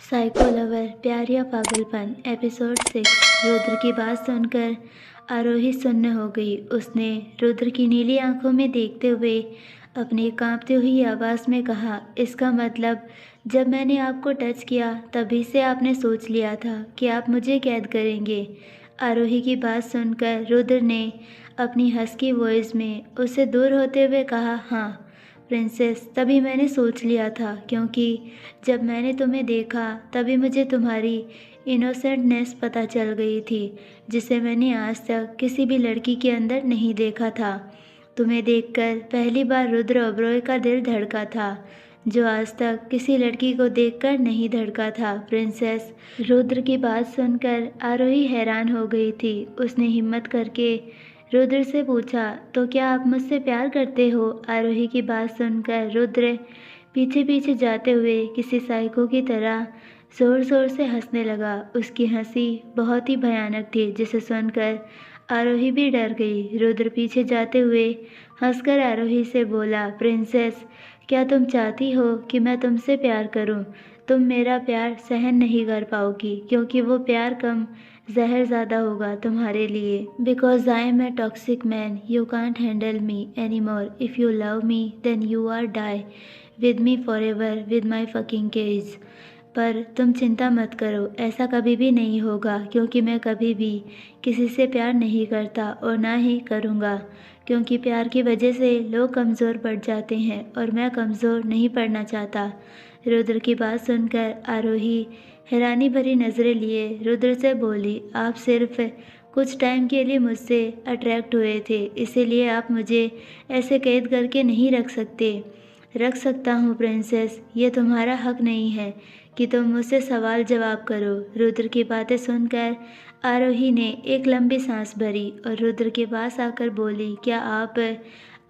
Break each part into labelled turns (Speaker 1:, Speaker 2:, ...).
Speaker 1: Psycho lover प्यार या पागलपन एपिसोड 6। रुद्र की बात सुनकर आरोही सुन्न हो गई। उसने रुद्र की नीली आंखों में देखते हुए अपनी कांपती हुई आवाज़ में कहा, इसका मतलब जब मैंने आपको टच किया तभी से आपने सोच लिया था कि आप मुझे कैद करेंगे। आरोही की बात सुनकर रुद्र ने अपनी हस्की वॉइस में उससे दूर होते हुए कहा, हाँ प्रिंसेस, तभी मैंने सोच लिया था, क्योंकि जब मैंने तुम्हें देखा तभी मुझे तुम्हारी इनोसेंटनेस पता चल गई थी, जिसे मैंने आज तक किसी भी लड़की के अंदर नहीं देखा था। तुम्हें देखकर पहली बार रुद्र ओबरॉय का दिल धड़का था, जो आज तक किसी लड़की को देखकर नहीं धड़का था। प्रिंसेस। रुद्र की बात सुनकर आरोही हैरान हो गई थी। उसने हिम्मत करके रुद्र से पूछा, तो क्या आप मुझसे प्यार करते हो? आरोही की बात सुनकर रुद्र पीछे पीछे जाते हुए किसी साइको की तरह जोर जोर से हंसने लगा। उसकी हंसी बहुत ही भयानक थी, जिसे सुनकर आरोही भी डर गई। रुद्र पीछे जाते हुए हंसकर आरोही से बोला, प्रिंसेस, क्या तुम चाहती हो कि मैं तुमसे प्यार करूं? तुम मेरा प्यार सहन नहीं कर पाओगी, क्योंकि वो प्यार कम जहर ज़्यादा होगा तुम्हारे लिए। Because I am a toxic man, you can't handle me anymore. If you love me then you are die with me forever with my fucking cage. पर तुम चिंता मत करो, ऐसा कभी भी नहीं होगा, क्योंकि मैं कभी भी किसी से प्यार नहीं करता और ना ही करूँगा, क्योंकि प्यार की वजह से लोग कमज़ोर पड़ जाते हैं और मैं कमज़ोर नहीं पड़ना चाहता। रुद्र की बात सुनकर आरोही हैरानी भरी नज़रें लिए रुद्र से बोली, आप सिर्फ कुछ टाइम के लिए मुझसे अट्रैक्ट हुए थे, इसीलिए आप मुझे ऐसे कैद करके नहीं रख सकते। रख सकता हूँ प्रिंसेस, ये तुम्हारा हक नहीं है कि तुम मुझसे सवाल जवाब करो। रुद्र की बातें सुनकर आरोही ने एक लंबी सांस भरी और रुद्र के पास आकर बोली, क्या आप?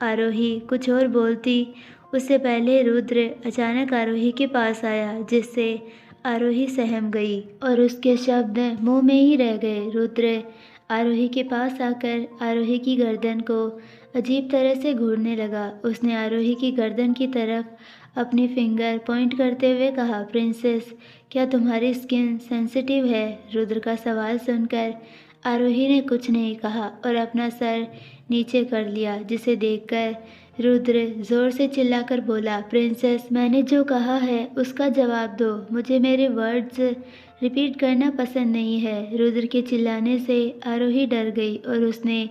Speaker 1: आरोही कुछ और बोलती उससे पहले रुद्र अचानक आरोही के पास आया, जिससे आरोही सहम गई और उसके शब्द मुंह में ही रह गए। रुद्र आरोही के पास आकर आरोही की गर्दन को अजीब तरह से घूरने लगा। उसने आरोही की गर्दन की तरफ अपनी फिंगर पॉइंट करते हुए कहा, प्रिंसेस, क्या तुम्हारी स्किन सेंसिटिव है? रुद्र का सवाल सुनकर आरोही ने कुछ नहीं कहा और अपना सर नीचे कर लिया, जिसे देखकर रुद्र जोर से चिल्लाकर बोला, प्रिंसेस, मैंने जो कहा है उसका जवाब दो। मुझे मेरे वर्ड्स रिपीट करना पसंद नहीं है। रुद्र के चिल्लाने से आरोही डर गई और उसने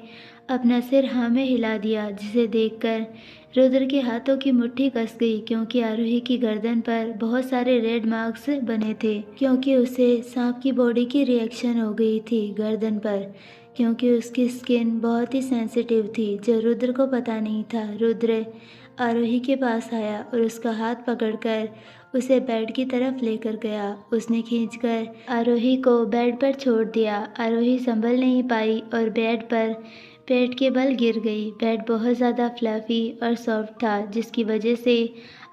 Speaker 1: अपना सिर हाँ में हिला दिया, जिसे देखकर रुद्र के हाथों की मुट्ठी कस गई, क्योंकि आरोही की गर्दन पर बहुत सारे रेड मार्क्स बने थे, क्योंकि उसे सांप की बॉडी की रिएक्शन हो गई थी गर्दन पर, क्योंकि उसकी स्किन बहुत ही सेंसिटिव थी, जो रुद्र को पता नहीं था। रुद्र आरोही के पास आया और उसका हाथ पकड़कर उसे बेड की तरफ लेकर गया। उसने खींचकर आरोही को बेड पर छोड़ दिया। आरोही संभल नहीं पाई और बेड पर पेट के बल गिर गई। बेड बहुत ज़्यादा फ्लफी और सॉफ्ट था, जिसकी वजह से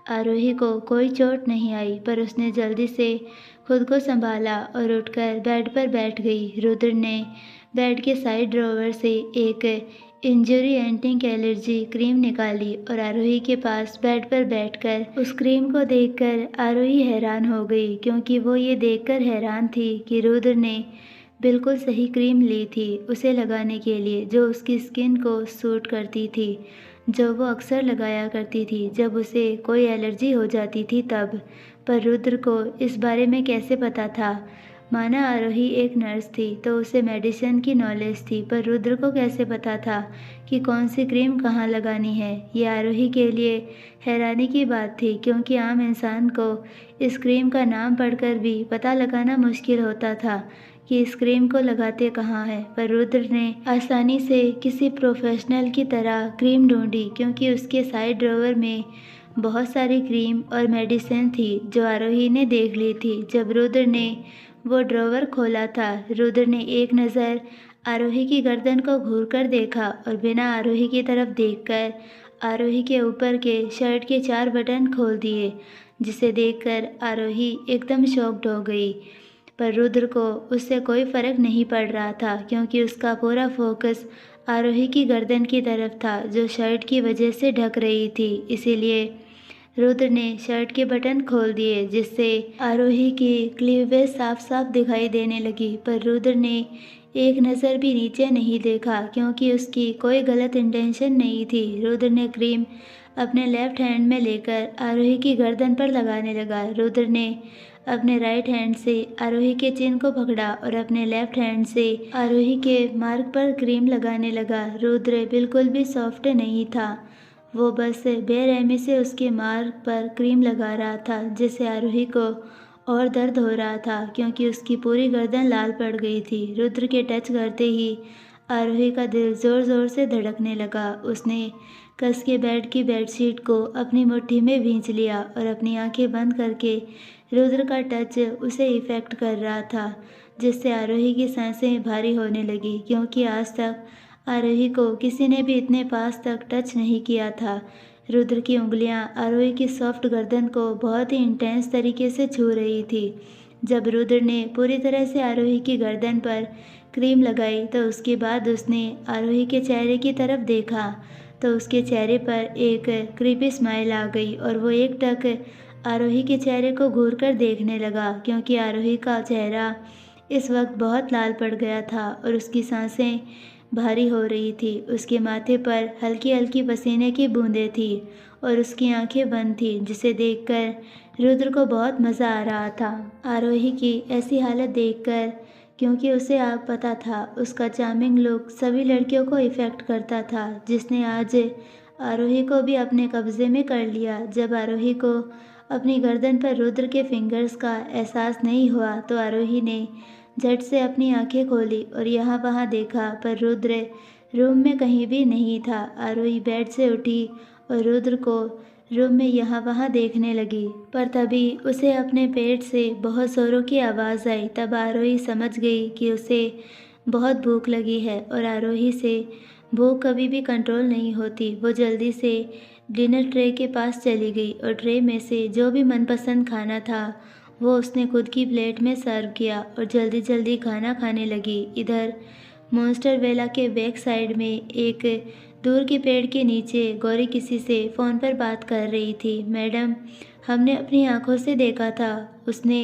Speaker 1: आरोही को कोई चोट नहीं आई, पर उसने जल्दी से खुद को संभाला और उठकर बेड पर बैठ गई। रुद्र ने बेड के साइड ड्रॉवर से एक इंजरी एंटी एलर्जी क्रीम निकाली और आरोही के पास बेड पर बैठकर उस क्रीम को देखकर आरोही हैरान हो गई, क्योंकि वो ये देखकर हैरान थी कि रुद्र ने बिल्कुल सही क्रीम ली थी उसे लगाने के लिए, जो उसकी स्किन को सूट करती थी, जो वो अक्सर लगाया करती थी जब उसे कोई एलर्जी हो जाती थी तब। पर रुद्र को इस बारे में कैसे पता था? माना आरोही एक नर्स थी तो उसे मेडिसिन की नॉलेज थी, पर रुद्र को कैसे पता था कि कौन सी क्रीम कहाँ लगानी है? ये आरोही के लिए हैरानी की बात थी, क्योंकि आम इंसान को इस क्रीम का नाम पढ़कर भी पता लगाना मुश्किल होता था कि इस क्रीम को लगाते कहाँ है। पर रुद्र ने आसानी से किसी प्रोफेशनल की तरह क्रीम ढूंढी, क्योंकि उसके साइड ड्रॉवर में बहुत सारी क्रीम और मेडिसिन थी जो आरोही ने देख ली थी। जब रुद्र ने वो ड्रॉवर खोला था, रुद्र ने एक नज़र आरोही की गर्दन को घूरकर देखा और बिना आरोही की तरफ देखकर आरोही के ऊपर के शर्ट के 4 बटन खोल दिए, जिसे देखकर आरोही एकदम शॉक्ड हो गई। पर रुद्र को उससे कोई फर्क नहीं पड़ रहा था, क्योंकि उसका पूरा फोकस आरोही की गर्दन की तरफ था, जो शर्ट की वजह से ढक रही थी। इसीलिए रुद्र ने शर्ट के बटन खोल दिए जिससे आरोही की क्लीवेज साफ साफ दिखाई देने लगी, पर रुद्र ने एक नज़र भी नीचे नहीं देखा क्योंकि उसकी कोई गलत इंटेंशन नहीं थी। रुद्र ने क्रीम अपने लेफ्ट हैंड में लेकर आरोही की गर्दन पर लगाने लगा। रुद्र ने अपने राइट हैंड से आरोही के चिन को पकड़ा और अपने लेफ्ट हैंड से आरोही के मार्ग पर क्रीम लगाने लगा। रुद्र बिल्कुल भी सॉफ्ट नहीं था, वो बस बेरहमी से उसके मार्ग पर क्रीम लगा रहा था, जिससे आरोही को और दर्द हो रहा था क्योंकि उसकी पूरी गर्दन लाल पड़ गई थी। रुद्र के टच करते ही आरोही का दिल ज़ोर ज़ोर से धड़कने लगा। उसने कस के बेड की बेडशीट को अपनी मुट्ठी में भींच लिया और अपनी आंखें बंद करके रुद्र का टच उसे इफ़ेक्ट कर रहा था, जिससे आरोही की सांसें भारी होने लगी क्योंकि आज तक आरोही को किसी ने भी इतने पास तक टच नहीं किया था। रुद्र की उंगलियां आरोही की सॉफ्ट गर्दन को बहुत ही इंटेंस तरीके से छू रही थी। जब रुद्र ने पूरी तरह से आरोही की गर्दन पर क्रीम लगाई तो उसके बाद उसने आरोही के चेहरे की तरफ देखा तो उसके चेहरे पर एक क्रीपी स्माइल आ गई और वो एकटक आरोही के चेहरे को घूर कर देखने लगा क्योंकि आरोही का चेहरा इस वक्त बहुत लाल पड़ गया था और उसकी सांसें भारी हो रही थी। उसके माथे पर हल्की हल्की पसीने की बूंदें थी और उसकी आंखें बंद थी, जिसे देखकर रुद्र को बहुत मज़ा आ रहा था। आरोही की ऐसी हालत देखकर, क्योंकि उसे आप पता था उसका चार्मिंग लुक सभी लड़कियों को इफ़ेक्ट करता था, जिसने आज आरोही को भी अपने कब्ज़े में कर लिया। जब आरोही को अपनी गर्दन पर रुद्र के फिंगर्स का एहसास नहीं हुआ तो आरोही ने झट से अपनी आंखें खोली और यहाँ वहाँ देखा, पर रुद्र रूम में कहीं भी नहीं था। आरोही बेड से उठी और रुद्र को रूम में यहाँ वहाँ देखने लगी, पर तभी उसे अपने पेट से बहुत ज़ोरों की आवाज़ आई। तब आरोही समझ गई कि उसे बहुत भूख लगी है और आरोही से भूख कभी भी कंट्रोल नहीं होती। वो जल्दी से डिनर ट्रे के पास चली गई और ट्रे में से जो भी मनपसंद खाना था वो उसने खुद की प्लेट में सर्व किया और जल्दी जल्दी खाना खाने लगी। इधर मॉन्स्टर वेला के बैक साइड में एक दूर के पेड़ के नीचे गौरी किसी से फ़ोन पर बात कर रही थी। मैडम, हमने अपनी आंखों से देखा था, उसने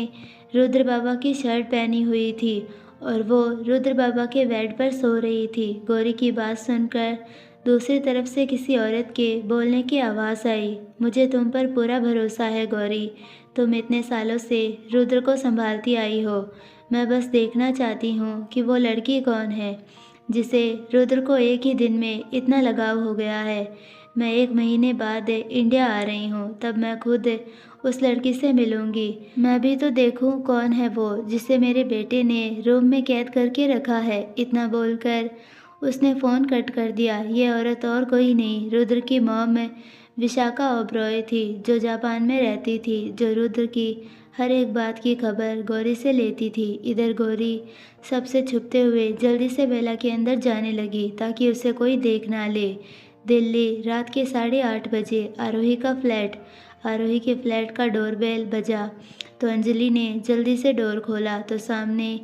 Speaker 1: रुद्र बाबा की शर्ट पहनी हुई थी और वो रुद्र बाबा के बेड पर सो रही थी। गौरी की बात सुनकर दूसरी तरफ से किसी औरत के बोलने की आवाज़ आई। मुझे तुम पर पूरा भरोसा है गौरी, तुम इतने सालों से रुद्र को संभालती आई हो। मैं बस देखना चाहती हूँ कि वो लड़की कौन है जिसे रुद्र को एक ही दिन में इतना लगाव हो गया है। मैं 1 महीने बाद इंडिया आ रही हूँ, तब मैं खुद उस लड़की से मिलूँगी। मैं भी तो देखूँ कौन है वो जिसे मेरे बेटे ने रूम में कैद करके रखा है। इतना बोलकर उसने फ़ोन कट कर दिया। ये औरत और कोई नहीं, रुद्र की मॉम विशाखा ओबरॉय थी, जो जापान में रहती थी, जो रुद्र की हर एक बात की खबर गौरी से लेती थी। इधर गौरी सबसे छुपते हुए जल्दी से बेला के अंदर जाने लगी ताकि उसे कोई देख ना ले। दिल्ली, रात के 8:30 बजे आरोही के फ्लैट का डोरबेल बजा तो अंजलि ने जल्दी से डोर खोला तो सामने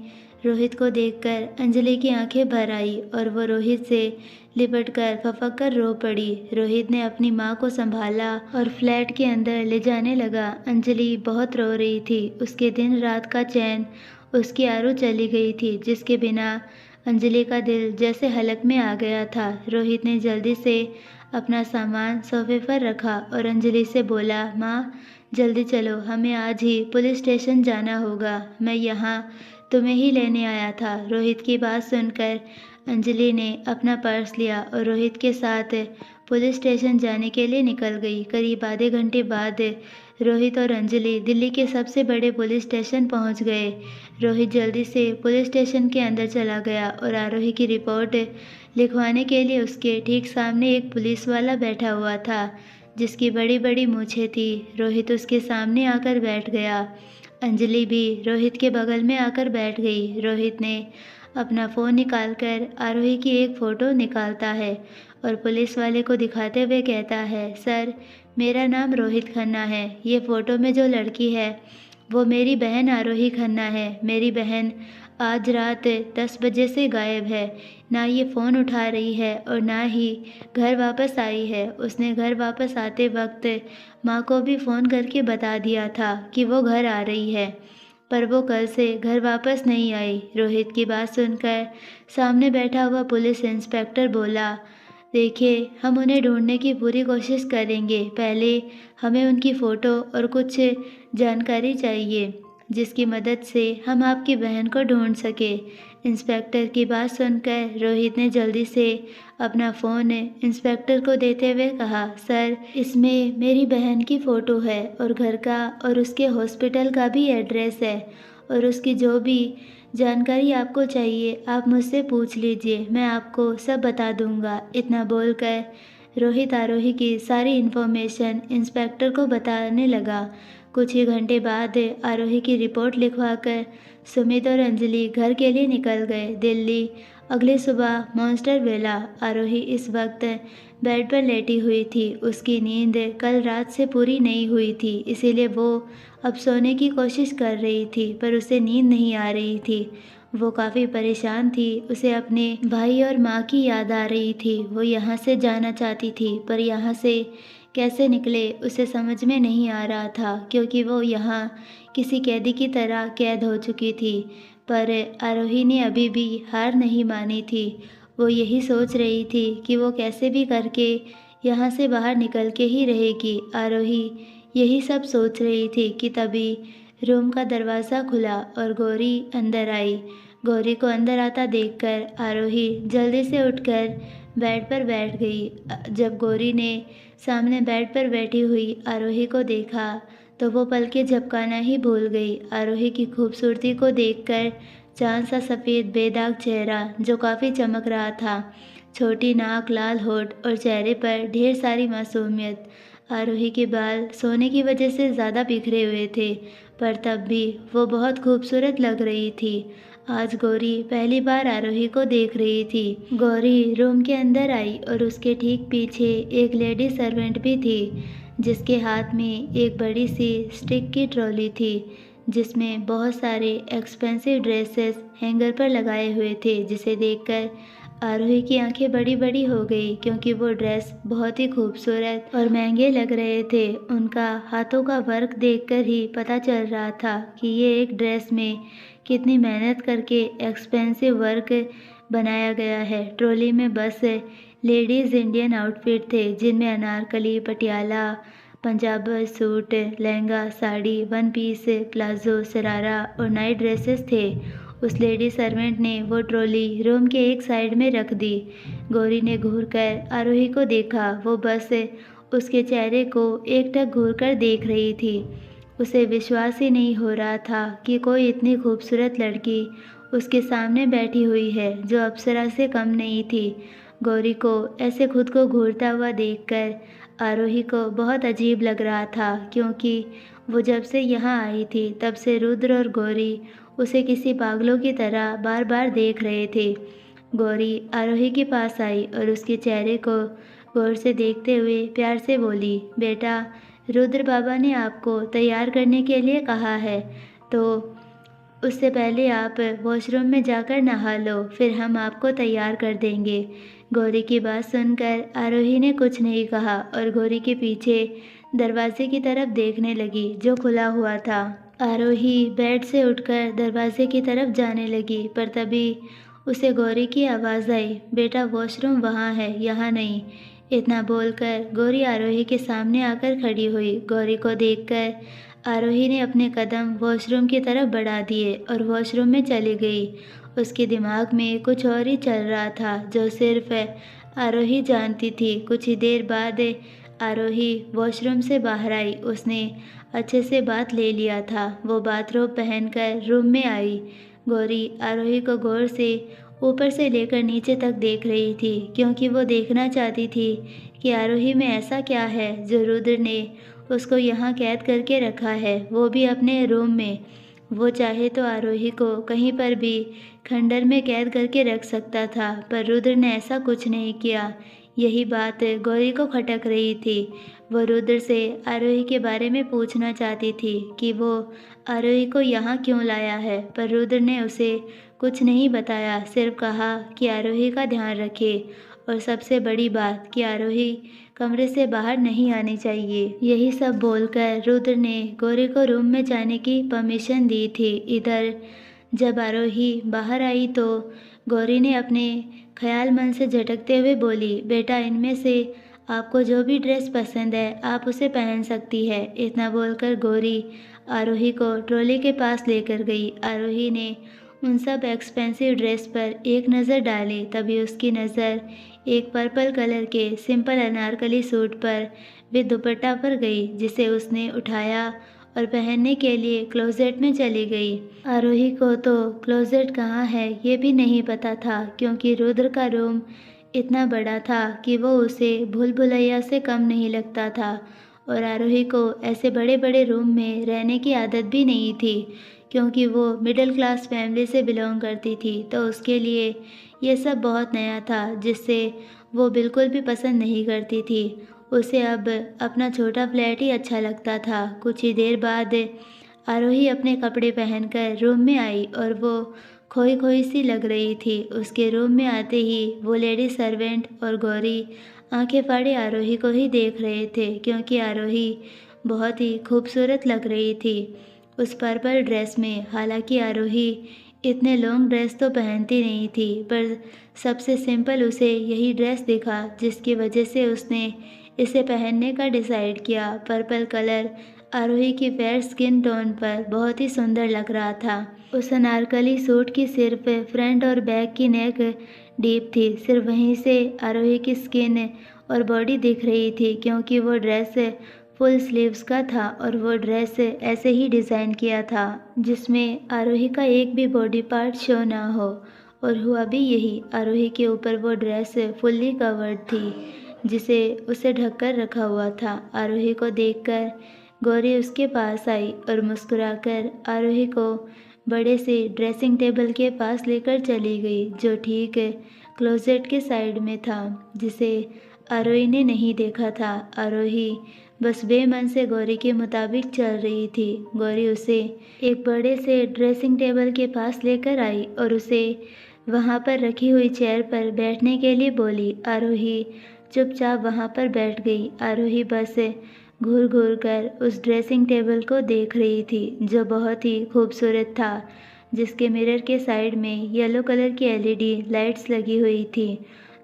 Speaker 1: रोहित को देखकर अंजलि की आंखें भर आई और वो रोहित से लिपटकर फपक कर रो पड़ी। रोहित ने अपनी माँ को संभाला और फ्लैट के अंदर ले जाने लगा। अंजलि बहुत रो रही थी, उसके दिन रात का चैन उसकी आरू चली गई थी, जिसके बिना अंजलि का दिल जैसे हलक में आ गया था। रोहित ने जल्दी से अपना सामान सोफे पर रखा और अंजलि से बोला, माँ जल्दी चलो, हमें आज ही पुलिस स्टेशन जाना होगा, मैं यहाँ तुम्हें ही लेने आया था। रोहित की बात सुनकर अंजलि ने अपना पर्स लिया और रोहित के साथ पुलिस स्टेशन जाने के लिए निकल गई। करीब आधे घंटे बाद रोहित और अंजलि दिल्ली के सबसे बड़े पुलिस स्टेशन पहुंच गए। रोहित जल्दी से पुलिस स्टेशन के अंदर चला गया और आरोही की रिपोर्ट लिखवाने के लिए उसके ठीक सामने एक पुलिस वाला बैठा हुआ था, जिसकी बड़ी बड़ी मूछें थी। रोहित उसके सामने आकर बैठ गया। अंजलि भी रोहित के बगल में आकर बैठ गई। रोहित ने अपना फ़ोन निकालकर आरोही की एक फ़ोटो निकालता है और पुलिस वाले को दिखाते हुए कहता है, सर मेरा नाम रोहित खन्ना है, ये फ़ोटो में जो लड़की है वो मेरी बहन आरोही खन्ना है। मेरी बहन आज रात 10 बजे से गायब है। ना ये फ़ोन उठा रही है और ना ही घर वापस आई है। उसने घर वापस आते वक्त माँ को भी फ़ोन करके बता दिया था कि वो घर आ रही है, पर वो कल से घर वापस नहीं आई। रोहित की बात सुनकर सामने बैठा हुआ पुलिस इंस्पेक्टर बोला, देखिए, हम उन्हें ढूंढने की पूरी कोशिश करेंगे। पहले हमें उनकी फ़ोटो और कुछ जानकारी चाहिए जिसकी मदद से हम आपकी बहन को ढूंढ सके। इंस्पेक्टर की बात सुनकर रोहित ने जल्दी से अपना फ़ोन इंस्पेक्टर को देते हुए कहा, सर, इसमें मेरी बहन की फ़ोटो है और घर का और उसके हॉस्पिटल का भी एड्रेस है, और उसकी जो भी जानकारी आपको चाहिए आप मुझसे पूछ लीजिए, मैं आपको सब बता दूंगा। इतना बोलकर रोहित आरोही की सारी इन्फॉर्मेशन इंस्पेक्टर को बताने लगा। कुछ ही घंटे बाद आरोही की रिपोर्ट लिखवाकर सुमित और अंजलि घर के लिए निकल गए दिल्ली। अगली सुबह मॉन्स्टर वेला। आरोही इस वक्त बेड पर लेटी हुई थी। उसकी नींद कल रात से पूरी नहीं हुई थी, इसीलिए वो अब सोने की कोशिश कर रही थी, पर उसे नींद नहीं आ रही थी। वो काफ़ी परेशान थी। उसे अपने भाई और माँ की याद आ रही थी। वो यहाँ से जाना चाहती थी, पर यहाँ से कैसे निकले उसे समझ में नहीं आ रहा था, क्योंकि वो यहाँ किसी कैदी की तरह कैद हो चुकी थी। पर आरोही ने अभी भी हार नहीं मानी थी। वो यही सोच रही थी कि वो कैसे भी करके यहाँ से बाहर निकल के ही रहेगी। आरोही यही सब सोच रही थी कि तभी रूम का दरवाज़ा खुला और गौरी अंदर आई। गौरी को अंदर आता देखकर आरोही जल्दी से उठकर बेड पर बैठ गई। जब गौरी ने सामने बेड पर बैठी हुई आरोही को देखा तो वो पलकें झपकाना ही भूल गई। आरोही की खूबसूरती को देखकर चांद सा सफ़ेद बेदाग चेहरा जो काफ़ी चमक रहा था, छोटी नाक, लाल होठ और चेहरे पर ढेर सारी मासूमियत। आरोही के बाल सोने की वजह से ज़्यादा बिखरे हुए थे, पर तब भी वो बहुत खूबसूरत लग रही थी। आज गौरी पहली बार आरोही को देख रही थी। गौरी रूम के अंदर आई और उसके ठीक पीछे एक लेडी सर्वेंट भी थी, जिसके हाथ में एक बड़ी सी स्टिक की ट्रॉली थी, जिसमें बहुत सारे एक्सपेंसिव ड्रेसेस हैंगर पर लगाए हुए थे, जिसे देखकर आरोही की आंखें बड़ी बड़ी हो गई, क्योंकि वो ड्रेस बहुत ही खूबसूरत और महंगे लग रहे थे। उनका हाथों का वर्क देखकर ही पता चल रहा था कि ये एक ड्रेस में कितनी मेहनत करके एक्सपेंसिव वर्क बनाया गया है। ट्रॉली में बस लेडीज़ इंडियन आउटफिट थे, जिनमें anarkali, Patiala, Punjab suit, lehenga, sari, one piece, palazzo, sharara और नाइट ड्रेसेस थे। उस लेडी सर्वेंट ने वो ट्रॉली रूम के एक साइड में रख दी। गौरी ने घूरकर आरोही को देखा। वो बस उसके चेहरे को एकटक घूरकर देख रही थी। उसे विश्वास ही नहीं हो रहा था कि कोई इतनी खूबसूरत लड़की उसके सामने बैठी हुई है, जो अप्सरा से कम नहीं थी। गौरी को ऐसे खुद को घूरता हुआ देखकर आरोही को बहुत अजीब लग रहा था, क्योंकि वो जब से यहाँ आई थी तब से रुद्र और गौरी उसे किसी पागलों की तरह बार बार देख रहे थे। गौरी आरोही के पास आई और उसके चेहरे को गौर से देखते हुए प्यार से बोली, बेटा, रुद्र बाबा ने आपको तैयार करने के लिए कहा है, तो उससे पहले आप वॉशरूम में जाकर नहा लो, फिर हम आपको तैयार कर देंगे। गौरी की बात सुनकर आरोही ने कुछ नहीं कहा और गौरी के पीछे दरवाजे की तरफ देखने लगी, जो खुला हुआ था। आरोही बेड से उठकर दरवाजे की तरफ जाने लगी, पर तभी उसे गौरी की आवाज़ आई, बेटा, वॉशरूम वहाँ है, यहाँ नहीं। इतना बोलकर गौरी आरोही के सामने आकर खड़ी हुई। गौरी को देखकर आरोही ने अपने कदम वॉशरूम की तरफ बढ़ा दिए और वॉशरूम में चली गई। उसके दिमाग में कुछ और ही चल रहा था, जो सिर्फ आरोही जानती थी। कुछ ही देर बाद आरोही वॉशरूम से बाहर आई। उसने अच्छे से बात ले लिया था। वो बाथरोब पहनकर रूम में आई। गौरी आरोही को गौर से ऊपर से लेकर नीचे तक देख रही थी, क्योंकि वो देखना चाहती थी कि आरोही में ऐसा क्या है जो रुद्र ने उसको यहाँ कैद करके रखा है, वो भी अपने रूम में। वो चाहे तो आरोही को कहीं पर भी खंडर में कैद करके रख सकता था, पर रुद्र ने ऐसा कुछ नहीं किया। यही बात गौरी को खटक रही थी। वो रुद्र से आरोही के बारे में पूछना चाहती थी कि वो आरोही को यहाँ क्यों लाया है, पर रुद्र ने उसे कुछ नहीं बताया, सिर्फ कहा कि आरोही का ध्यान रखे और सबसे बड़ी बात कि आरोही कमरे से बाहर नहीं आनी चाहिए। यही सब बोलकर रुद्र ने गौरी को रूम में जाने की परमिशन दी थी। इधर जब आरोही बाहर आई तो गौरी ने अपने ख्याल मन से झटकते हुए बोली, बेटा इनमें से आपको जो भी ड्रेस पसंद है आप उसे पहन सकती है। इतना बोलकर गौरी आरोही को ट्रॉली के पास लेकर गई। आरोही ने उन सब एक्सपेंसिव ड्रेस पर एक नज़र डाली, तभी उसकी नज़र एक पर्पल कलर के सिंपल अनारकली सूट पर विद दुपट्टा पर गई, जिसे उसने उठाया और पहनने के लिए क्लोजेट में चली गई। आरोही को तो क्लोजेट कहाँ है ये भी नहीं पता था, क्योंकि रुद्र का रूम इतना बड़ा था कि वो उसे भूल भुलैया से कम नहीं लगता था और आरोही को ऐसे बड़े बड़े रूम में रहने की आदत भी नहीं थी, क्योंकि वो मिडिल क्लास फैमिली से बिलोंग करती थी। तो उसके लिए ये सब बहुत नया था, जिससे वो बिल्कुल भी पसंद नहीं करती थी। उसे अब अपना छोटा फ्लैट ही अच्छा लगता था। कुछ ही देर बाद आरोही अपने कपड़े पहनकर रूम में आई और वो खोई खोई सी लग रही थी। उसके रूम में आते ही वो लेडी सर्वेंट और गौरी आंखें फाड़े आरोही को ही देख रहे थे, क्योंकि आरोही बहुत ही खूबसूरत लग रही थी उस पर्पल ड्रेस में। हालांकि आरोही इतने लॉन्ग ड्रेस तो पहनती नहीं थी, पर सबसे सिंपल उसे यही ड्रेस दिखा, जिसकी वजह से उसने इसे पहनने का डिसाइड किया। पर्पल कलर आरोही की फेयर स्किन टोन पर बहुत ही सुंदर लग रहा था। उस अनारकली सूट की सिर्फ फ्रंट और बैक की नेक डीप थी, सिर्फ वहीं से आरोही की स्किन और बॉडी दिख रही थी, क्योंकि वो ड्रेस फुल स्लीव्स का था और वो ड्रेस ऐसे ही डिज़ाइन किया था जिसमें आरोही का एक भी बॉडी पार्ट शो ना हो। और हुआ भी यही, आरोही के ऊपर वो ड्रेस फुल्ली कवर्ड थी, जिसे उसे ढककर रखा हुआ था। आरोही को देखकर गौरी उसके पास आई और मुस्कुराकर आरोही को बड़े से ड्रेसिंग टेबल के पास लेकर चली गई, जो ठीक क्लोजेट के साइड में था, जिसे आरोही ने नहीं देखा था। आरोही बस बेमन से गौरी के मुताबिक चल रही थी। गौरी उसे एक बड़े से ड्रेसिंग टेबल के पास लेकर आई और उसे वहाँ पर रखी हुई चेयर पर बैठने के लिए बोली। आरोही चुपचाप वहाँ पर बैठ गई। आरोही बस घूर घूर कर उस ड्रेसिंग टेबल को देख रही थी, जो बहुत ही खूबसूरत था, जिसके मिरर के साइड में येलो कलर की एलईडी लाइट्स लगी हुई थी,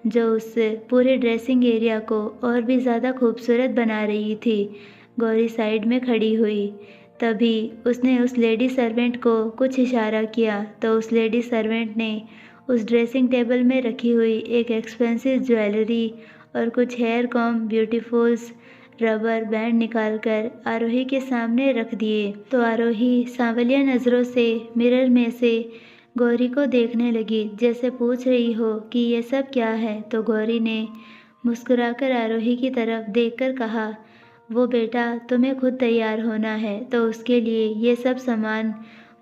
Speaker 1: जो उस पूरे ड्रेसिंग एरिया को और भी ज़्यादा खूबसूरत बना रही थी। गौरी साइड में खड़ी हुई, तभी उसने उस लेडी सर्वेंट को कुछ इशारा किया, तो उस लेडी सर्वेंट ने उस ड्रेसिंग टेबल में रखी हुई एक एक्सपेंसिव ज्वेलरी और कुछ hair comb beautifuls rubber band निकालकर आरोही के सामने रख दिए। तो आरोही सांवलिया नज़रों से मिरर में से गौरी को देखने लगी, जैसे पूछ रही हो कि ये सब क्या है। तो गौरी ने मुस्कुराकर आरोही की तरफ देखकर कहा, वो बेटा तुम्हें खुद तैयार होना है, तो उसके लिए ये सब सामान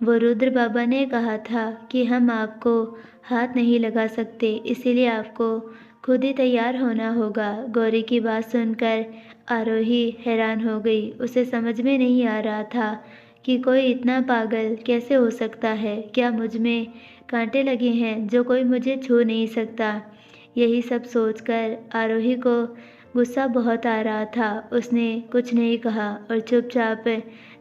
Speaker 1: वो रुद्र बाबा ने कहा था कि हम आपको हाथ नहीं लगा सकते, इसीलिए आपको खुद ही तैयार होना होगा। गौरी की बात सुनकर आरोही हैरान हो गई। उसे समझ में नहीं आ रहा था कि कोई इतना पागल कैसे हो सकता है। क्या मुझ में कांटे लगे हैं जो कोई मुझे छू नहीं सकता? यही सब सोचकर आरोही को गुस्सा बहुत आ रहा था। उसने कुछ नहीं कहा और चुपचाप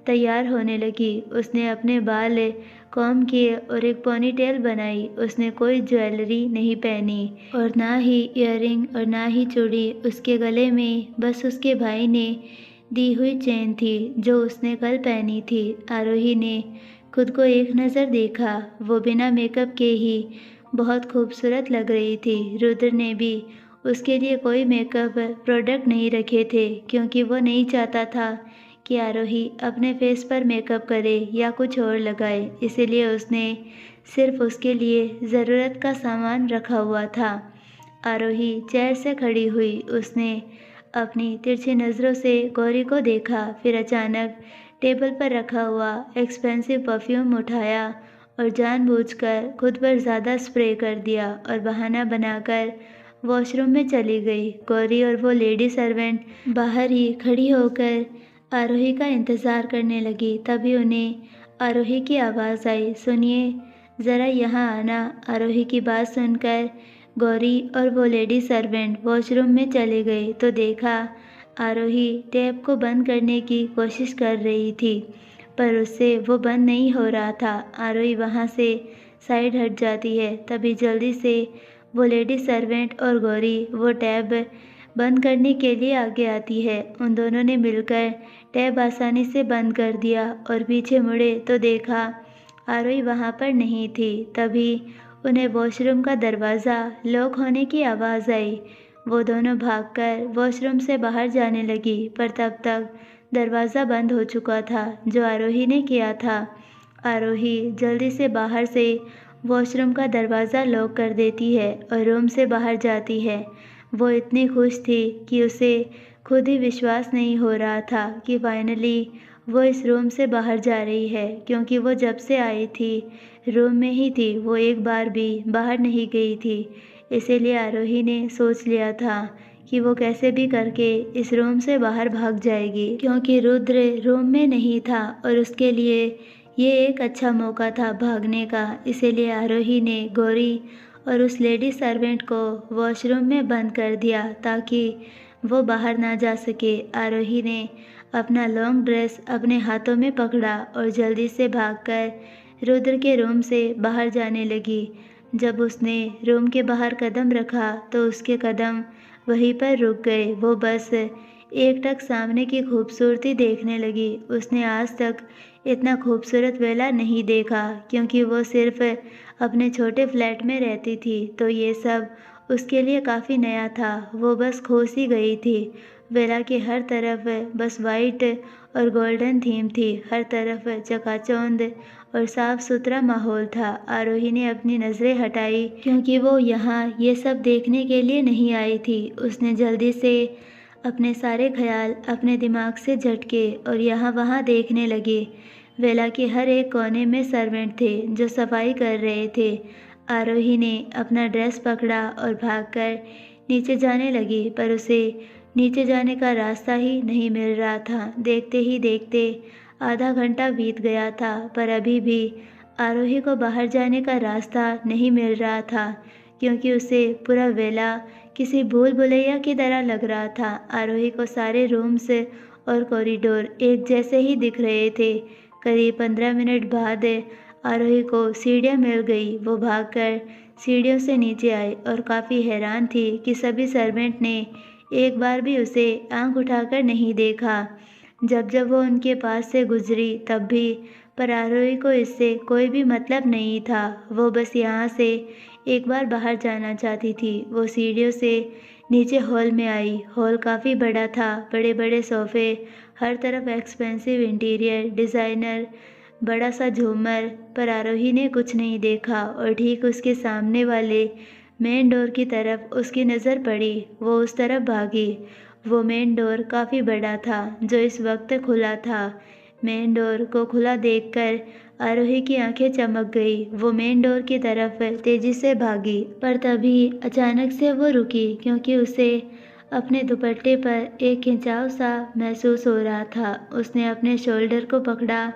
Speaker 1: तैयार होने लगी। उसने अपने बाल कॉम्ब किए और एक पोनीटेल बनाई। उसने कोई ज्वेलरी नहीं पहनी और ना ही ईयरिंग और ना ही चूड़ी। उसके गले में बस उसके भाई ने दी हुई चेन थी जो उसने कल पहनी थी। आरोही ने खुद को एक नज़र देखा, वो बिना मेकअप के ही बहुत खूबसूरत लग रही थी। रुद्र ने भी उसके लिए कोई मेकअप प्रोडक्ट नहीं रखे थे, क्योंकि वो नहीं चाहता था कि आरोही अपने फेस पर मेकअप करे या कुछ और लगाए, इसीलिए उसने सिर्फ उसके लिए ज़रूरत का सामान रखा हुआ था। आरोही चेयर से खड़ी हुई। उसने अपनी तिरछी नज़रों से गौरी को देखा, फिर अचानक टेबल पर रखा हुआ एक्सपेंसिव परफ्यूम उठाया और जानबूझकर खुद पर ज़्यादा स्प्रे कर दिया और बहाना बनाकर वॉशरूम में चली गई। गौरी और वो लेडी सर्वेंट बाहर ही खड़ी होकर आरोही का इंतज़ार करने लगी। तभी उन्हें आरोही की आवाज़ आई, सुनिए ज़रा यहाँ आना। आरोही की बात सुनकर गौरी और वो लेडी सर्वेंट वॉशरूम में चले गए तो देखा आरोही टैप को बंद करने की कोशिश कर रही थी, पर उससे वो बंद नहीं हो रहा था। आरोही वहाँ से साइड हट जाती है। तभी जल्दी से वो लेडी सर्वेंट और गौरी वो टैब बंद करने के लिए आगे आती है। उन दोनों ने मिलकर टैब आसानी से बंद कर दिया और पीछे मुड़े तो देखा आरोही वहाँ पर नहीं थी। तभी उन्हें वॉशरूम का दरवाज़ा लॉक होने की आवाज़ आई। वो दोनों भागकर वॉशरूम से बाहर जाने लगी, पर तब तक दरवाज़ा बंद हो चुका था जो आरोही ने किया था। आरोही जल्दी से बाहर से वॉशरूम का दरवाज़ा लॉक कर देती है और रूम से बाहर जाती है। वो इतनी खुश थी कि उसे खुद ही विश्वास नहीं हो रहा था कि फाइनली वो इस रूम से बाहर जा रही है, क्योंकि वो जब से आई थी रूम में ही थी, वो एक बार भी बाहर नहीं गई थी। इसीलिए आरोही ने सोच लिया था कि वो कैसे भी करके इस रूम से बाहर भाग जाएगी, क्योंकि रुद्र रूम में नहीं था और उसके लिए ये एक अच्छा मौका था भागने का। इसीलिए आरोही ने गौरी और उस लेडी सर्वेंट को वॉशरूम में बंद कर दिया ताकि वो बाहर ना जा सके। आरोही ने अपना लॉन्ग ड्रेस अपने हाथों में पकड़ा और जल्दी से भागकर रुद्र के रूम से बाहर जाने लगी। जब उसने रूम के बाहर कदम रखा तो उसके कदम वहीं पर रुक गए। वो बस एकटक सामने की खूबसूरती देखने लगी। उसने आज तक इतना खूबसूरत वेला नहीं देखा, क्योंकि वो सिर्फ अपने छोटे फ्लैट में रहती थी, तो ये सब उसके लिए काफ़ी नया था। वो बस खो सी गई थी। वेला की हर तरफ बस वाइट और गोल्डन थीम थी, हर तरफ चकाचौंध और साफ सुथरा माहौल था। आरोही ने अपनी नज़रें हटाई, क्योंकि वो यहाँ ये सब देखने के लिए नहीं आई थी। उसने जल्दी से अपने सारे ख्याल अपने दिमाग से झटके और यहाँ वहाँ देखने लगी। वेला के हर एक कोने में सर्वेंट थे जो सफाई कर रहे थे। आरोही ने अपना ड्रेस पकड़ा और भागकर नीचे जाने लगी, पर उसे नीचे जाने का रास्ता ही नहीं मिल रहा था। देखते ही देखते आधा घंटा बीत गया था, पर अभी भी आरोही को बाहर जाने का रास्ता नहीं मिल रहा था, क्योंकि उसे पूरा वेला किसी भूल भुलैया की तरह लग रहा था। आरोही को सारे रूम्स और कॉरिडोर एक जैसे ही दिख रहे थे। करीब 15 मिनट बाद आरोही को सीढ़ियाँ मिल गई। वो भागकर सीढ़ियों से नीचे आई और काफ़ी हैरान थी कि सभी सर्वेंट ने एक बार भी उसे आंख उठाकर नहीं देखा। जब जब वो उनके पास से गुजरी तब भी, पर आरोही को इससे कोई भी मतलब नहीं था। वो बस यहाँ से एक बार बाहर जाना चाहती थी। वो सीढ़ियों से नीचे हॉल में आई। हॉल काफ़ी बड़ा था, बड़े बड़े सोफ़े, हर तरफ एक्सपेंसिव इंटीरियर, डिज़ाइनर, बड़ा सा झूमर, पर आरोही ने कुछ नहीं देखा और ठीक उसके सामने वाले मेन डोर की तरफ उसकी नज़र पड़ी। वो उस तरफ भागी। वो मेन डोर काफ़ी बड़ा था जो इस वक्त खुला था। मेन डोर को खुला देखकर आरोही की आंखें चमक गई। वो मेन डोर की तरफ तेज़ी से भागी, पर तभी अचानक से वो रुकी, क्योंकि उसे अपने दुपट्टे पर एक खिंचाव सा महसूस हो रहा था। उसने अपने शोल्डर को पकड़ा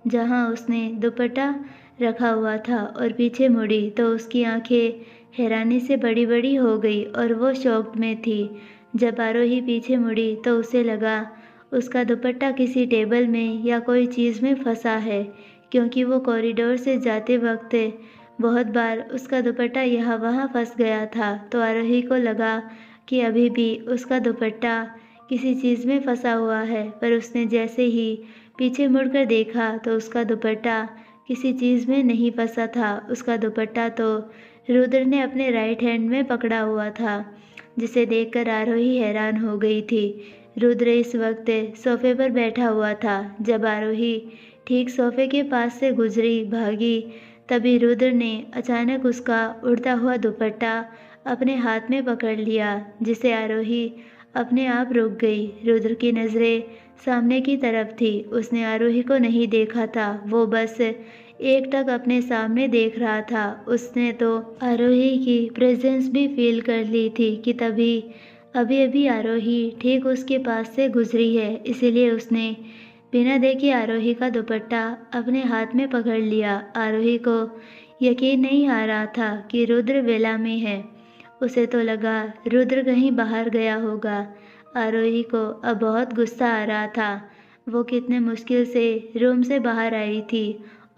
Speaker 1: जहां उसने दुपट्टा रखा हुआ था और पीछे मुड़ी तो उसकी आंखें हैरानी से बड़ी बड़ी हो गई और वो शॉक्ड में थी। जब आरोही पीछे मुड़ी तो उसे लगा उसका दुपट्टा किसी टेबल में या कोई चीज़ में फंसा है, क्योंकि वो कॉरिडोर से जाते वक्त बहुत बार उसका दुपट्टा यहाँ वहाँ फंस गया था। तो आरोही को लगा कि अभी भी उसका दुपट्टा किसी चीज़ में फंसा हुआ है, पर उसने जैसे ही पीछे मुड़कर देखा तो उसका दुपट्टा किसी चीज़ में नहीं फंसा था। उसका दुपट्टा तो रुद्र ने अपने राइट हैंड में पकड़ा हुआ था, जिसे देखकर आरोही हैरान हो गई थी। रुद्र इस वक्त सोफे पर बैठा हुआ था। जब आरोही ठीक सोफे के पास से गुजरी भागी, तभी रुद्र ने अचानक उसका उड़ता हुआ दुपट्टा अपने हाथ में पकड़ लिया, जिसे आरोही अपने आप रुक गई। रुद्र की नज़रें सामने की तरफ थी। उसने आरोही को नहीं देखा था। वो बस एकटक अपने सामने देख रहा था। उसने तो आरोही की प्रेजेंस भी फील कर ली थी कि तभी अभी अभी आरोही ठीक उसके पास से गुजरी है, इसीलिए उसने बिना देखे आरोही का दुपट्टा अपने हाथ में पकड़ लिया। आरोही को यकीन नहीं आ रहा था कि रुद्र वेला में है। उसे तो लगा रुद्र कहीं बाहर गया होगा। आरोही को अब बहुत गुस्सा आ रहा था। वो कितने मुश्किल से रूम से बाहर आई थी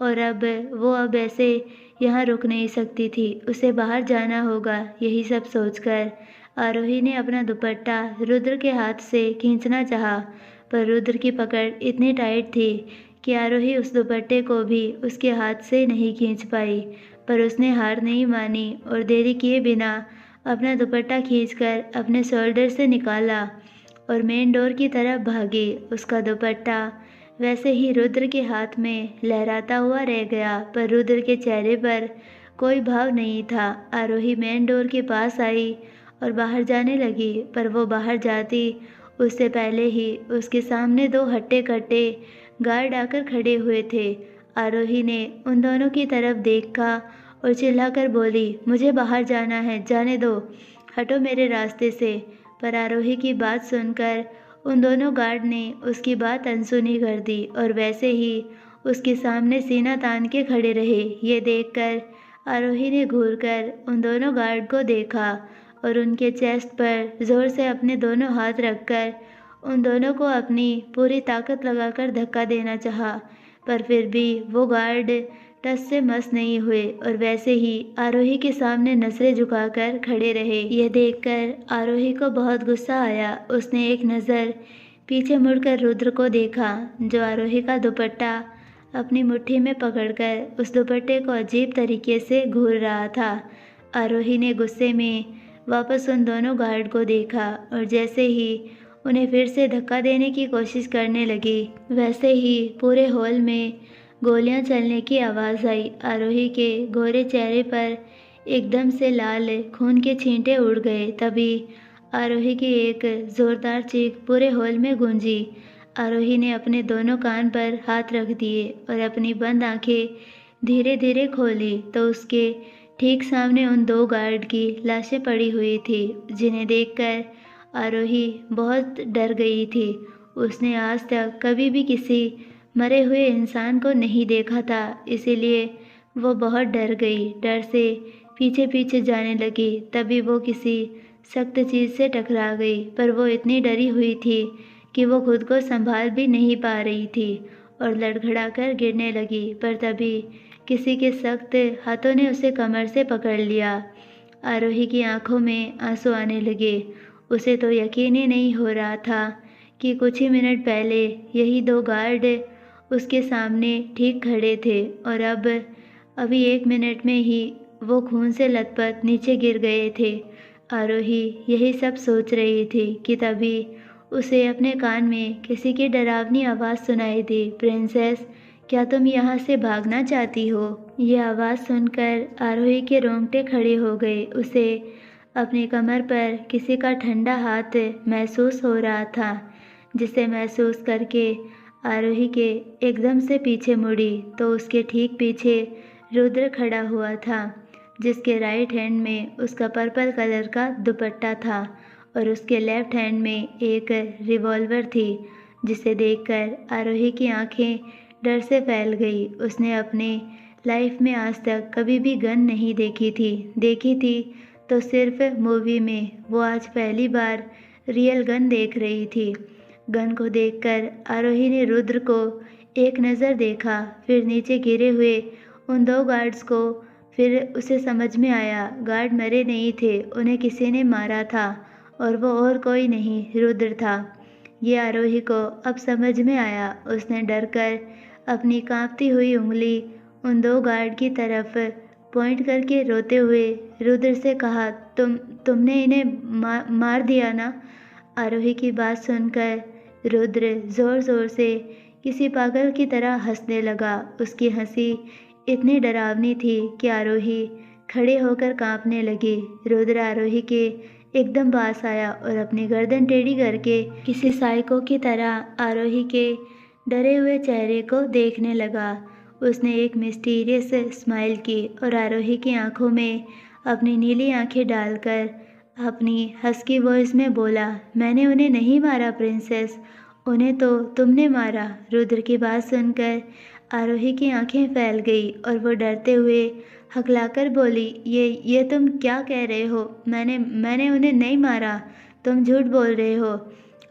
Speaker 1: और अब वो ऐसे यहाँ रुक नहीं सकती थी। उसे बाहर जाना होगा। यही सब सोचकर आरोही ने अपना दुपट्टा रुद्र के हाथ से खींचना चाहा, पर रुद्र की पकड़ इतनी टाइट थी कि आरोही उस दुपट्टे को भी उसके हाथ से नहीं खींच पाई। पर उसने हार नहीं मानी और देरी किए बिना अपना दुपट्टा खींचकर अपने शोल्डर से निकाला और मेन डोर की तरफ भागी। उसका दुपट्टा वैसे ही रुद्र के हाथ में लहराता हुआ रह गया, पर रुद्र के चेहरे पर कोई भाव नहीं था। आरोही मेन डोर के पास आई और बाहर जाने लगी, पर वो बाहर जाती उससे पहले ही उसके सामने दो हट्टे कट्टे गार्ड आकर खड़े हुए थे। आरोही ने उन दोनों की तरफ देखा और चिल्लाकर बोली, मुझे बाहर जाना है, जाने दो, हटो मेरे रास्ते से। पर आरोही की बात सुनकर उन दोनों गार्ड ने उसकी बात अनसुनी कर दी और वैसे ही उसके सामने सीना तान के खड़े रहे। ये देखकर आरोही ने घूरकर उन दोनों गार्ड को देखा और उनके चेस्ट पर जोर से अपने दोनों हाथ रखकर उन दोनों को अपनी पूरी ताकत लगाकर धक्का देना चाहा, पर फिर भी वो गार्ड टस से मस नहीं हुए और वैसे ही आरोही के सामने नजरें झुकाकर खड़े रहे। ये देखकर आरोही को बहुत गुस्सा आया। उसने एक नज़र पीछे मुड़कर रुद्र को देखा, जो आरोही का दुपट्टा अपनी मुट्ठी में पकड़कर उस दुपट्टे को अजीब तरीके से घूर रहा था। आरोही ने गुस्से में वापस उन दोनों गार्ड को देखा और जैसे ही उन्हें फिर से धक्का देने की कोशिश करने लगी, वैसे ही पूरे हॉल में गोलियां चलने की आवाज़ आई। आरोही के गोरे चेहरे पर एकदम से लाल खून के छींटे उड़ गए। तभी आरोही की एक ज़ोरदार चीख पूरे हॉल में गूंजी। आरोही ने अपने दोनों कान पर हाथ रख दिए और अपनी बंद आंखें धीरे धीरे खोली तो उसके ठीक सामने उन दो गार्ड की लाशें पड़ी हुई थी, जिन्हें देखकर आरोही बहुत डर गई थी। उसने आज तक कभी भी किसी मरे हुए इंसान को नहीं देखा था, इसीलिए वो बहुत डर गई। डर से पीछे पीछे जाने लगी। तभी वो किसी सख्त चीज़ से टकरा गई, पर वो इतनी डरी हुई थी कि वो खुद को संभाल भी नहीं पा रही थी और लड़खड़ाकर गिरने लगी। पर तभी किसी के सख्त हाथों ने उसे कमर से पकड़ लिया। आरोही की आंखों में आंसू आने लगे। उसे तो यकीन ही नहीं हो रहा था कि कुछ ही मिनट पहले यही दो गार्ड उसके सामने ठीक खड़े थे और अब अभी 1 मिनट में ही वो खून से लथपथ नीचे गिर गए थे। आरोही यही सब सोच रही थी कि तभी उसे अपने कान में किसी की डरावनी आवाज़ सुनाई दी, प्रिंसेस, क्या तुम यहाँ से भागना चाहती हो? ये आवाज़ सुनकर आरोही के रोंगटे खड़े हो गए। उसे अपनी कमर पर किसी का ठंडा हाथ महसूस हो रहा था, जिसे महसूस करके आरोही के एकदम से पीछे मुड़ी तो उसके ठीक पीछे रुद्र खड़ा हुआ था, जिसके राइट हैंड में उसका पर्पल कलर का दुपट्टा था और उसके लेफ्ट हैंड में एक रिवॉल्वर थी, जिसे देखकर आरोही की आंखें डर से फैल गई। उसने अपने लाइफ में आज तक कभी भी गन नहीं देखी थी तो सिर्फ मूवी में। वो आज पहली बार रियल गन देख रही थी। गन को देखकर आरोही ने रुद्र को एक नज़र देखा, फिर नीचे गिरे हुए उन दो गार्ड्स को। फिर उसे समझ में आया, गार्ड मरे नहीं थे, उन्हें किसी ने मारा था और वो और कोई नहीं, रुद्र था। ये आरोही को अब समझ में आया। उसने डरकर अपनी कांपती हुई उंगली उन दो गार्ड की तरफ पॉइंट करके रोते हुए रुद्र से कहा, तुमने इन्हें मार दिया ना? आरोही की बात सुनकर रुद्र ज़ोर ज़ोर से किसी पागल की तरह हंसने लगा। उसकी हंसी इतनी डरावनी थी कि आरोही खड़े होकर कांपने लगी। रुद्र आरोही के एकदम पास आया और अपनी गर्दन टेढ़ी करके किसी साइको की तरह आरोही के डरे हुए चेहरे को देखने लगा। उसने एक मिस्टीरियस स्माइल की और आरोही की आंखों में अपनी नीली आंखें डालकर अपनी हस्की वॉइस में बोला, मैंने उन्हें नहीं मारा प्रिंसेस, उन्हें तो तुमने मारा। रुद्र की बात सुनकर आरोही की आंखें फैल गई और वो डरते हुए हकलाकर बोली, ये तुम क्या कह रहे हो? मैंने उन्हें नहीं मारा, तुम झूठ बोल रहे हो।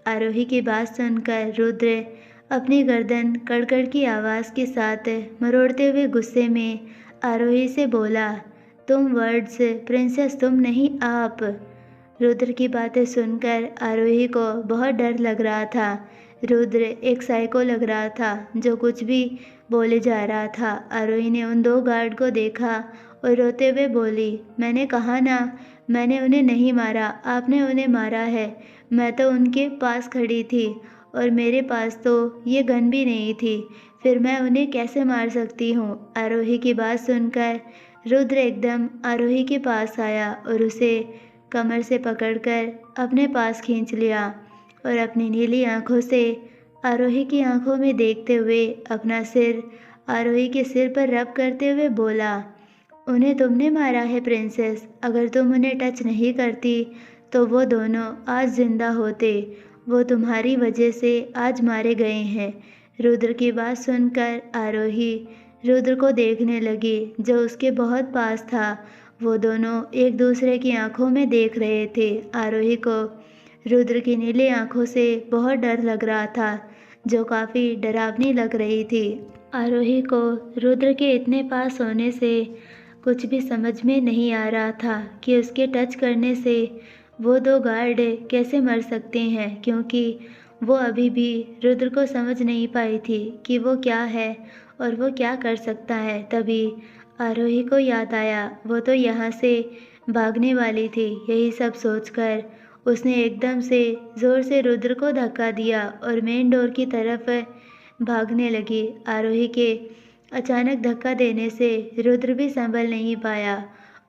Speaker 1: आरोही की बात सुनकर रुद्र अपनी गर्दन कड़कड़ की आवाज़ के साथ मरोड़ते हुए गुस्से में आरोही से बोला, तुम वर्ड्स प्रिंसेस तुम नहीं, आप। रुद्र की बातें सुनकर आरोही को बहुत डर लग रहा था। रुद्र एक साइको लग रहा था जो कुछ भी बोले जा रहा था। आरोही ने उन दो गार्ड को देखा और रोते हुए बोली, मैंने कहा ना, मैंने उन्हें नहीं मारा, आपने उन्हें मारा है। मैं तो उनके पास खड़ी थी और मेरे पास तो ये गन भी नहीं थी, फिर मैं उन्हें कैसे मार सकती हूँ। आरोही की बात सुनकर रुद्र एकदम आरोही के पास आया और उसे कमर से पकड़कर अपने पास खींच लिया और अपनी नीली आंखों से आरोही की आंखों में देखते हुए अपना सिर आरोही के सिर पर रब करते हुए बोला, उन्हें तुमने मारा है प्रिंसेस, अगर तुम उन्हें टच नहीं करती तो वो दोनों आज जिंदा होते, वो तुम्हारी वजह से आज मारे गए हैं। रुद्र की बात सुनकर आरोही रुद्र को देखने लगी जो उसके बहुत पास था। वो दोनों एक दूसरे की आंखों में देख रहे थे। आरोही को रुद्र की नीली आंखों से बहुत डर लग रहा था जो काफ़ी डरावनी लग रही थी। आरोही को रुद्र के इतने पास होने से कुछ भी समझ में नहीं आ रहा था कि उसके टच करने से वो दो गार्ड कैसे मर सकते हैं, क्योंकि वो अभी भी रुद्र को समझ नहीं पाई थी कि वो क्या है और वो क्या कर सकता है। तभी आरोही को याद आया वो तो यहाँ से भागने वाली थी। यही सब सोचकर उसने एकदम से ज़ोर से रुद्र को धक्का दिया और मेन डोर की तरफ भागने लगी। आरोही के अचानक धक्का देने से रुद्र भी संभल नहीं पाया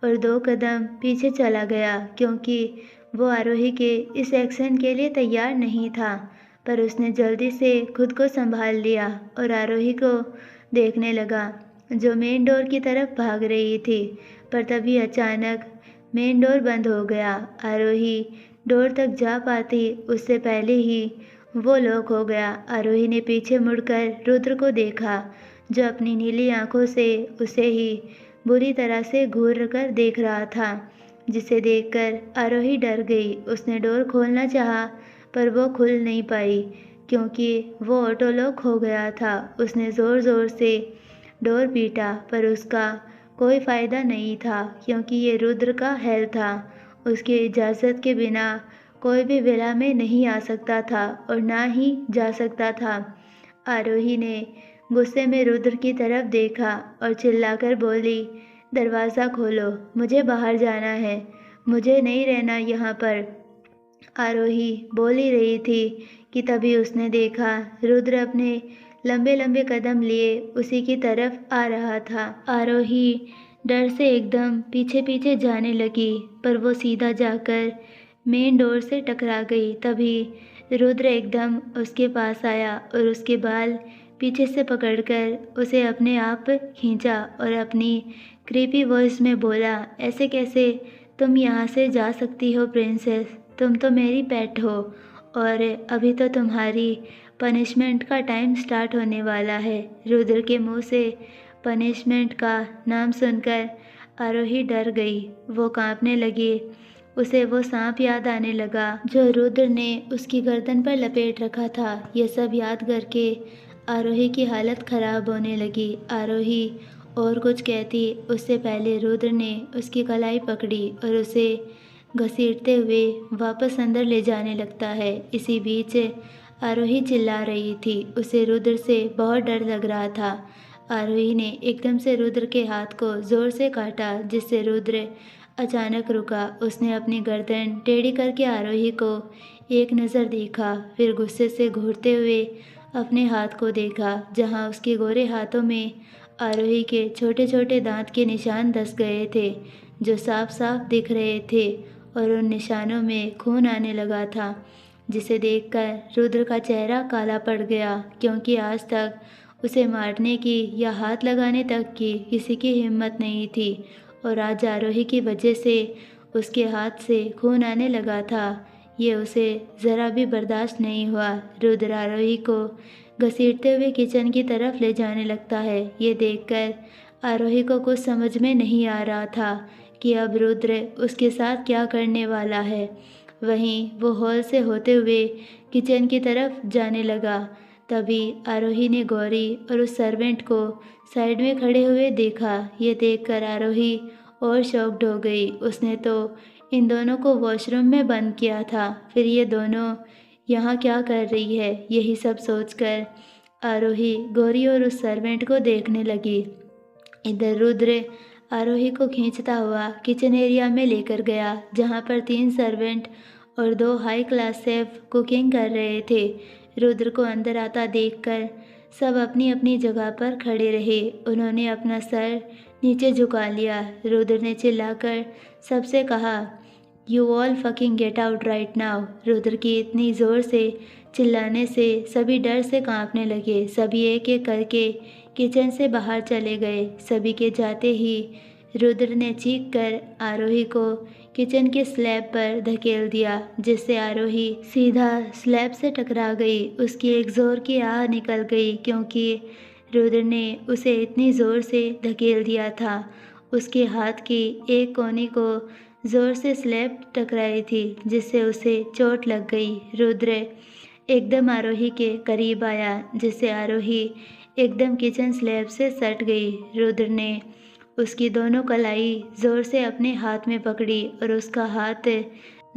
Speaker 1: और दो कदम पीछे चला गया, क्योंकि वो आरोही के इस एक्शन के लिए तैयार नहीं था। पर उसने जल्दी से खुद को संभाल लिया और आरोही को देखने लगा जो मेन डोर की तरफ भाग रही थी। पर तभी अचानक मेन डोर बंद हो गया। आरोही डोर तक जा पाती उससे पहले ही वो लॉक हो गया। आरोही ने पीछे मुड़कर रुद्र को देखा जो अपनी नीली आंखों से उसे ही बुरी तरह से घूर कर देख रहा था, जिसे देखकर आरोही डर गई। उसने डोर खोलना चाहा पर वो खुल नहीं पाई क्योंकि वो ऑटो लॉक हो गया था। उसने ज़ोर ज़ोर से डोर पीटा पर उसका कोई फ़ायदा नहीं था, क्योंकि ये रुद्र का हेल था। उसकी इजाज़त के बिना कोई भी विला में नहीं आ सकता था और ना ही जा सकता था। आरोही ने गुस्से में रुद्र की तरफ देखा और चिल्लाकर बोली, दरवाज़ा खोलो, मुझे बाहर जाना है, मुझे नहीं रहना यहाँ पर। आरोही बोल ही रही थी कि तभी उसने देखा रुद्र अपने लंबे लंबे कदम लिए उसी की तरफ आ रहा था। आरोही डर से एकदम पीछे पीछे जाने लगी पर वो सीधा जाकर मेन डोर से टकरा गई। तभी रुद्र एकदम उसके पास आया और उसके बाल पीछे से पकड़कर उसे अपने आप खींचा और अपनी क्रीपी वॉइस में बोला, ऐसे कैसे तुम यहाँ से जा सकती हो प्रिंसेस, तुम तो मेरी पेट हो और अभी तो तुम्हारी पनिशमेंट का टाइम स्टार्ट होने वाला है। रुद्र के मुंह से पनिशमेंट का नाम सुनकर आरोही डर गई। वो कांपने लगी। उसे वो सांप याद आने लगा जो रुद्र ने उसकी गर्दन पर लपेट रखा था। ये सब याद करके आरोही की हालत ख़राब होने लगी। आरोही और कुछ कहती उससे पहले रुद्र ने उसकी कलाई पकड़ी और उसे घसीटते हुए वापस अंदर ले जाने लगता है। इसी बीच आरोही चिल्ला रही थी। उसे रुद्र से बहुत डर लग रहा था। आरोही ने एकदम से रुद्र के हाथ को ज़ोर से काटा, जिससे रुद्र अचानक रुका। उसने अपनी गर्दन टेढ़ी करके आरोही को एक नज़र देखा, फिर गुस्से से घूरते हुए अपने हाथ को देखा, जहां उसके गोरे हाथों में आरोही के छोटे छोटे दांत के निशान धस गए थे, जो साफ साफ दिख रहे थे और उन निशानों में खून आने लगा था, जिसे देखकर रुद्र का चेहरा काला पड़ गया, क्योंकि आज तक उसे मारने की या हाथ लगाने तक की किसी की हिम्मत नहीं थी और आज आरोही की वजह से उसके हाथ से खून आने लगा था। ये उसे ज़रा भी बर्दाश्त नहीं हुआ। रुद्र आरोही को घसीटते हुए किचन की तरफ ले जाने लगता है। ये देखकर आरोही को कुछ समझ में नहीं आ रहा था कि अब रुद्र उसके साथ क्या करने वाला है। वहीं वो हॉल से होते हुए किचन की तरफ जाने लगा। तभी आरोही ने गौरी और उस सर्वेंट को साइड में खड़े हुए देखा। ये देखकर आरोही और शॉक्ड हो गई। उसने तो इन दोनों को वॉशरूम में बंद किया था, फिर ये दोनों यहाँ क्या कर रही है? यही सब सोचकर आरोही गौरी और उस सर्वेंट को देखने लगी। इधर रुद्र आरोही को खींचता हुआ किचन एरिया में लेकर गया, जहाँ पर 3 सर्वेंट और 2 हाई क्लास शेफ कुकिंग कर रहे थे। रुद्र को अंदर आता देखकर सब अपनी अपनी जगह पर खड़े रहे। उन्होंने अपना सर नीचे झुका लिया। रुद्र ने चिल्लाकर सबसे कहा, you all fucking get out right now. Rudra की इतनी ज़ोर से चिल्लाने से सभी डर से कांपने लगे। सभी एक एक करके किचन से बाहर चले गए। सभी के जाते ही रुद्र ने चीख कर आरोही को किचन के स्लैब पर धकेल दिया, जिससे आरोही सीधा स्लैब से टकरा गई। उसकी एक ज़ोर की आह निकल गई, क्योंकि रुद्र ने उसे इतनी ज़ोर से धकेल दिया था। उसके हाथ की एक कोनी को ज़ोर से स्लैब टकराई थी, जिससे उसे चोट लग गई। रुद्र एकदम आरोही के करीब आया, जिससे आरोही एकदम किचन स्लैब से सट गई। रुद्र ने उसकी दोनों कलाई ज़ोर से अपने हाथ में पकड़ी और उसका हाथ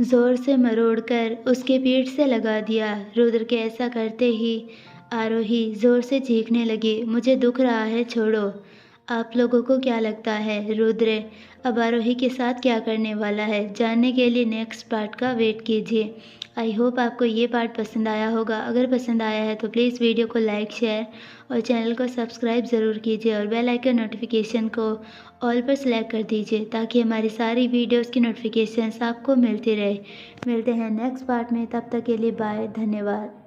Speaker 1: ज़ोर से मरोड़कर उसके पीठ से लगा दिया। रुद्र के ऐसा करते ही आरोही ज़ोर से चीखने लगी, मुझे दुख रहा है, छोड़ो। आप लोगों को क्या लगता है रुद्र अब आरोही के साथ क्या करने वाला है? जानने के लिए नेक्स्ट पार्ट का वेट कीजिए। आई होप आपको ये पार्ट पसंद आया होगा। अगर पसंद आया है तो प्लीज़ वीडियो को लाइक, शेयर और चैनल को सब्सक्राइब ज़रूर कीजिए और बेल आइकन नोटिफिकेशन को ऑल पर सेलेक्ट कर दीजिए, ताकि हमारी सारी वीडियोस की नोटिफिकेशंस आपको मिलती रहे। मिलते हैं नेक्स्ट पार्ट में, तब तक के लिए बाय, धन्यवाद।